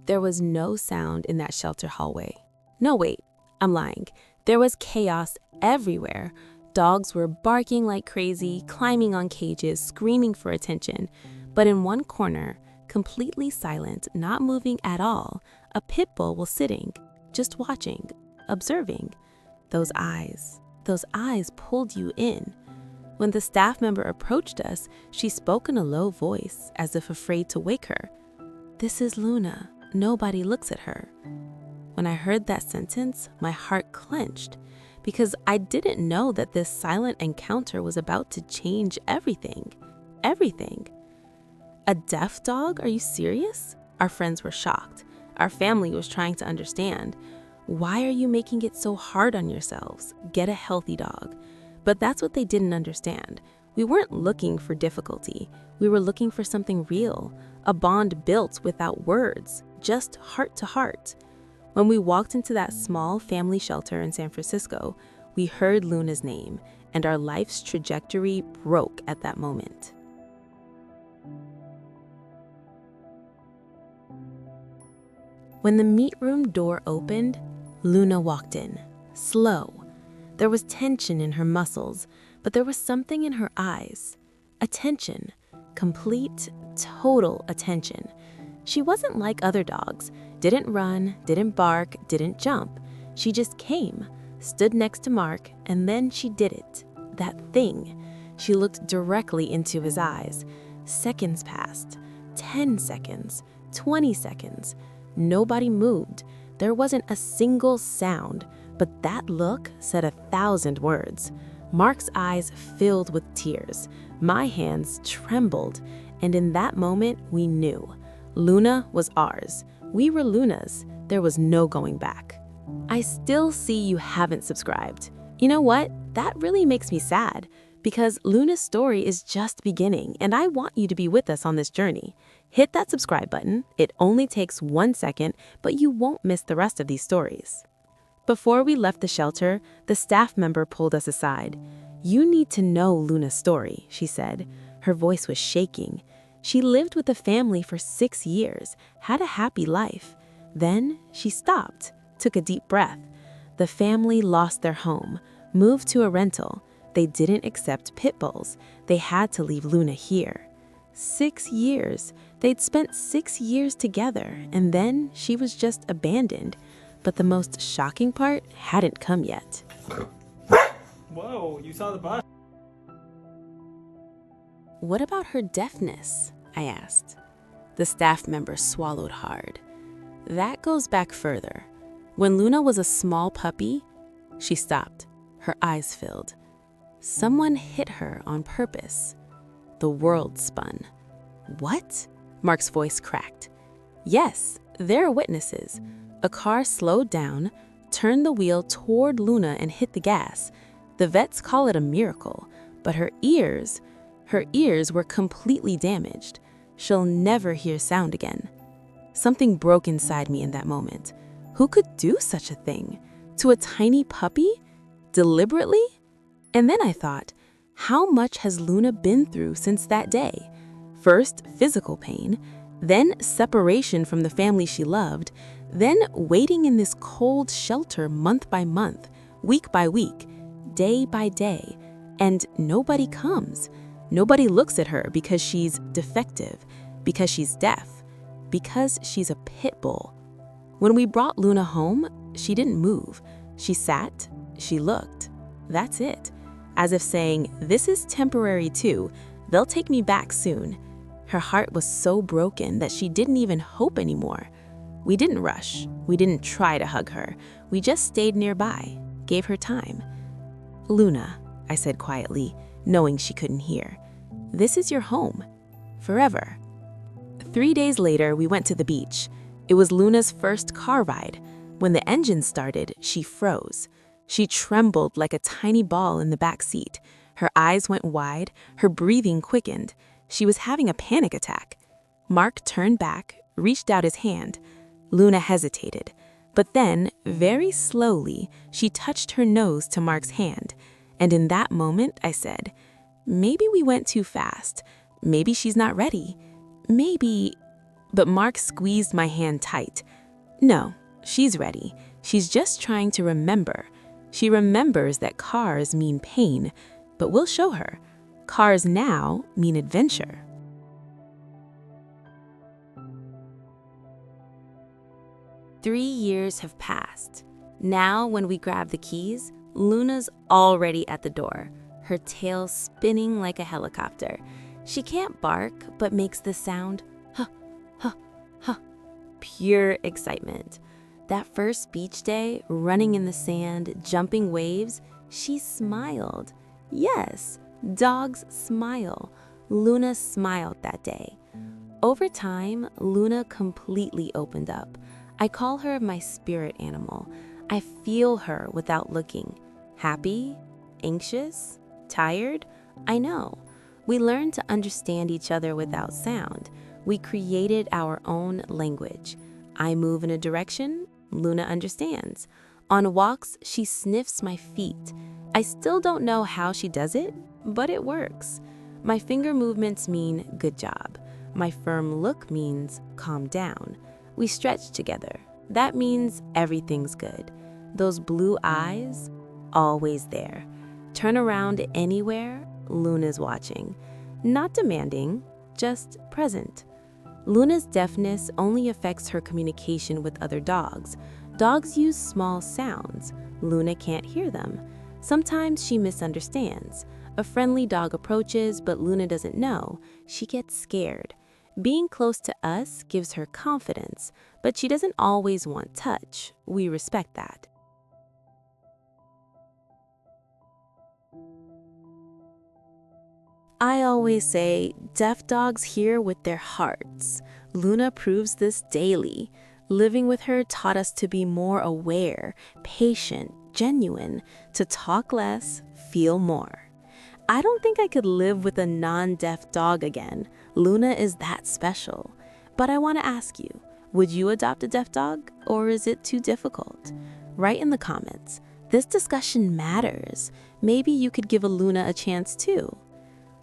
There was no sound in that shelter hallway. No, wait, I'm lying. There was chaos everywhere. Dogs were barking like crazy, climbing on cages, screaming for attention. But in one corner, completely silent, not moving at all, a pit bull was sitting, just watching, observing. Those eyes pulled you in. When the staff member approached us, she spoke in a low voice, as if afraid to wake her. "This is Luna. Nobody looks at her." When I heard that sentence, my heart clenched, because I didn't know that this silent encounter was about to change everything. Everything. A deaf dog? Are you serious? Our friends were shocked. Our family was trying to understand. Why are you making it so hard on yourselves? Get a healthy dog. But that's what they didn't understand. We weren't looking for difficulty. We were looking for something real, a bond built without words, just heart to heart. When we walked into that small family shelter in San Francisco, we heard Luna's name, and our life's trajectory broke at that moment. When the meat room door opened, Luna walked in, slow. There was tension in her muscles, but there was something in her eyes. Attention, complete, total attention. She wasn't like other dogs, didn't run, didn't bark, didn't jump. She just came, stood next to Mark, and then she did it. That thing. She looked directly into his eyes. Seconds passed. 10 seconds. 20 seconds. Nobody moved. There wasn't a single sound, but that look said 1,000 words. Mark's eyes filled with tears. My hands trembled, and in that moment, we knew. Luna was ours. We were Luna's. There was no going back. I still see you haven't subscribed. You know what? That really makes me sad, because Luna's story is just beginning, and I want you to be with us on this journey. Hit that subscribe button. It only takes 1 second, but you won't miss the rest of these stories. Before we left the shelter, the staff member pulled us aside. "You need to know Luna's story," she said. Her voice was shaking. She lived with the family for 6 years, had a happy life. Then she stopped, took a deep breath. The family lost their home, moved to a rental. They didn't accept pit bulls. They had to leave Luna here. 6 years. They'd spent 6 years together, and then she was just abandoned. But the most shocking part hadn't come yet. Whoa, you saw the bus? "What about her deafness?" I asked. The staff member swallowed hard. "That goes back further. When Luna was a small puppy," she stopped, her eyes filled. "Someone hit her on purpose. The world spun." "What?" Mark's voice cracked. "Yes, there are witnesses. A car slowed down, turned the wheel toward Luna and hit the gas. The vets call it a miracle, but her ears were completely damaged. She'll never hear sound again." Something broke inside me in that moment. Who could do such a thing? To a tiny puppy? Deliberately? And then I thought, how much has Luna been through since that day? First, physical pain, then separation from the family she loved, then waiting in this cold shelter month by month, week by week, day by day, and nobody comes. Nobody looks at her because she's defective, because she's deaf, because she's a pit bull. When we brought Luna home, she didn't move. She sat, she looked. That's it. As if saying, "This is temporary too. They'll take me back soon." Her heart was so broken that she didn't even hope anymore. We didn't rush. We didn't try to hug her. We just stayed nearby, gave her time. "Luna," I said quietly, knowing she couldn't hear, "this is your home. Forever." 3 days later, we went to the beach. It was Luna's first car ride. When the engine started, she froze. She trembled like a tiny ball in the back seat. Her eyes went wide, her breathing quickened. She was having a panic attack. Mark turned back, reached out his hand. Luna hesitated, but then, very slowly, she touched her nose to Mark's hand. And in that moment, I said, maybe we went too fast. Maybe she's not ready. Maybe... But Mark squeezed my hand tight. No, she's ready. She's just trying to remember. She remembers that cars mean pain, but we'll show her. Cars now mean adventure. Three years have passed. Now, when we grab the keys, Luna's already at the door, her tail spinning like a helicopter. She can't bark, but makes the sound, huh, huh, huh. Pure excitement. That first beach day, running in the sand, jumping waves, she smiled. Yes, dogs smile. Luna smiled that day. Over time, Luna completely opened up. I call her my spirit animal. I feel her without looking. Happy? Anxious? Tired? I know. We learned to understand each other without sound. We created our own language. I move in a direction, Luna understands. On walks, she sniffs my feet. I still don't know how she does it, but it works. My finger movements mean good job. My firm look means calm down. We stretch together. That means everything's good. Those blue eyes, always there. Turn around anywhere, Luna's watching. Not demanding, just present. Luna's deafness only affects her communication with other dogs. Dogs use small sounds. Luna can't hear them. Sometimes she misunderstands. A friendly dog approaches, but Luna doesn't know. She gets scared. Being close to us gives her confidence, but she doesn't always want touch. We respect that. I always say, deaf dogs hear with their hearts. Luna proves this daily. Living with her taught us to be more aware, patient, genuine, to talk less, feel more. I don't think I could live with a non-deaf dog again. Luna is that special. But I want to ask you, would you adopt a deaf dog, or is it too difficult? Write in the comments. This discussion matters. Maybe you could give a Luna a chance too.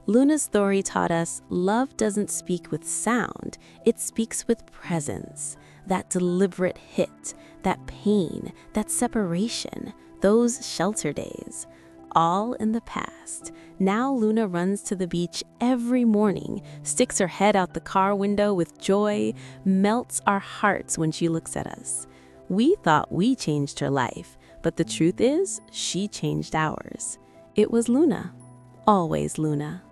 Luna's story taught us love doesn't speak with sound, it speaks with presence. That deliberate hit, that pain, that separation, those shelter days. All in the past. Now Luna runs to the beach every morning, sticks her head out the car window with joy, melts our hearts when she looks at us. We thought we changed her life, but the truth is, she changed ours. It was Luna. Always Luna.